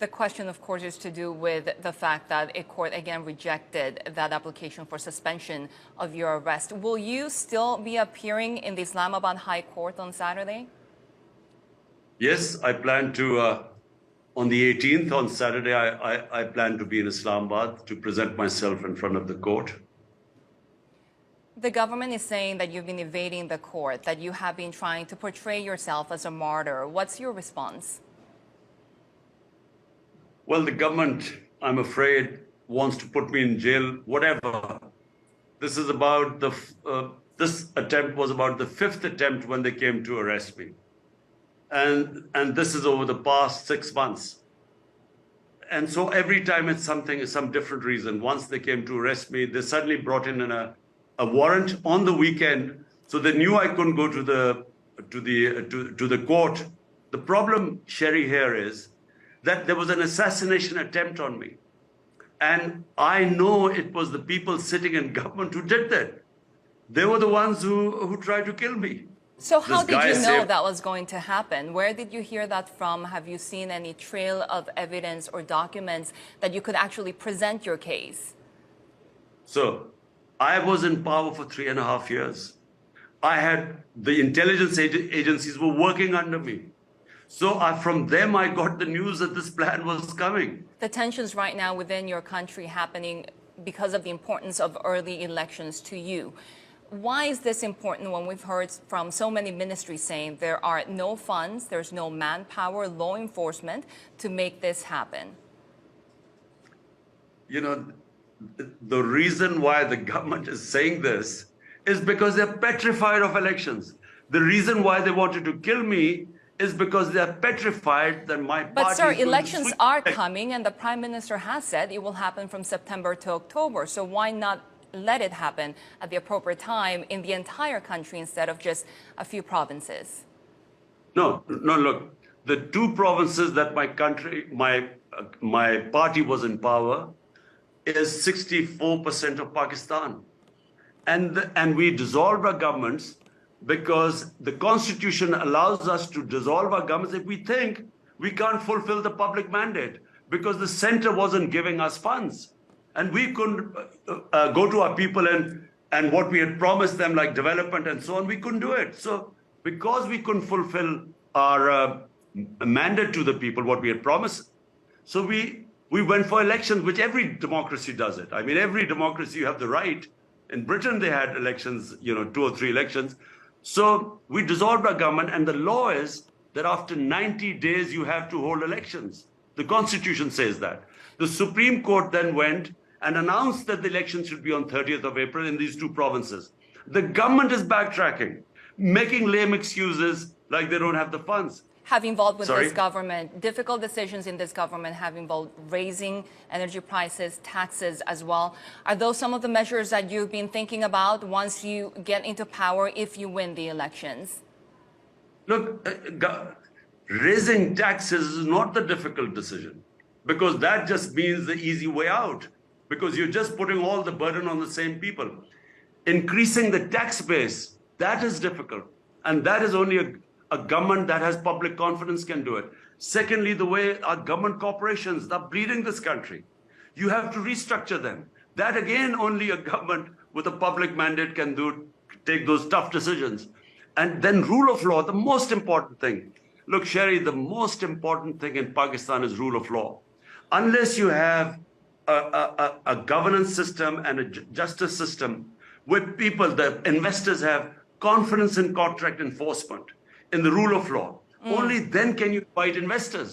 The question, of course, is to do with the fact that a court again rejected that application for suspension of your arrest. Will you still be appearing in the Islamabad High Court on Saturday? Yes, I plan to, on the 18th, on Saturday, I plan to be in Islamabad to present myself in front of the court. The government is saying that you've been evading the court, that you have been trying to portray yourself as a martyr. What's your response? Well, the government, I'm afraid, wants to put me in jail, whatever. This is about this attempt was about the 5th attempt when they came to arrest me. And this is over the past 6 months. And so every time it's some different reason. Once they came to arrest me, they suddenly brought in a warrant on the weekend. So they knew I couldn't go to the court. The problem, Sherry, here is that there was an assassination attempt on me. And I know it was the people sitting in government who did that. They were the ones who tried to kill me. So how did you know that was going to happen? Where did you hear that from? Have you seen any trail of evidence or documents that you could actually present your case? So I was in power for 3.5 years. The intelligence agencies were working under me. So from them, I got the news that this plan was coming. The tensions right now within your country happening because of the importance of early elections to you. Why is this important when we've heard from so many ministries saying there are no funds, there's no manpower, law enforcement to make this happen? You know, the reason why the government is saying this is because they're petrified of elections. The reason why they wanted to kill me is because they're petrified that my party... But sir, elections are coming and the Prime Minister has said it will happen from September to October. So why not let it happen at the appropriate time in the entire country instead of just a few provinces? No, look, the 2 provinces that my party was in power is 64% of Pakistan. And we dissolved our governments because the Constitution allows us to dissolve our governments if we think we can't fulfill the public mandate, because the center wasn't giving us funds. And we couldn't go to our people and what we had promised them, like development and so on, we couldn't do it. So because we couldn't fulfill our mandate to the people, what we had promised, so we went for elections, which every democracy does it. I mean, every democracy, you have the right. In Britain, they had elections, 2 or 3 elections. So we dissolved our government, and the law is that after 90 days, you have to hold elections. The Constitution says that. The Supreme Court then went and announced that the election should be on 30th of April in these 2 provinces. The government is backtracking, making lame excuses like they don't have the funds. Have involved with this government, difficult decisions in this government have involved raising energy prices, taxes as well. Are those some of the measures that you've been thinking about once you get into power, if you win the elections? Look, raising taxes is not the difficult decision, because that just means the easy way out, because you're just putting all the burden on the same people. Increasing the tax base, that is difficult. And that is only a government that has public confidence can do it. Secondly, the way our government corporations are bleeding this country, you have to restructure them. That again, only a government with a public mandate can take those tough decisions. And then rule of law, the most important thing. Look, Sherry, the most important thing in Pakistan is rule of law. Unless you have a governance system and a justice system where people, the investors have confidence in contract enforcement, in the rule of law, only then can you fight investors.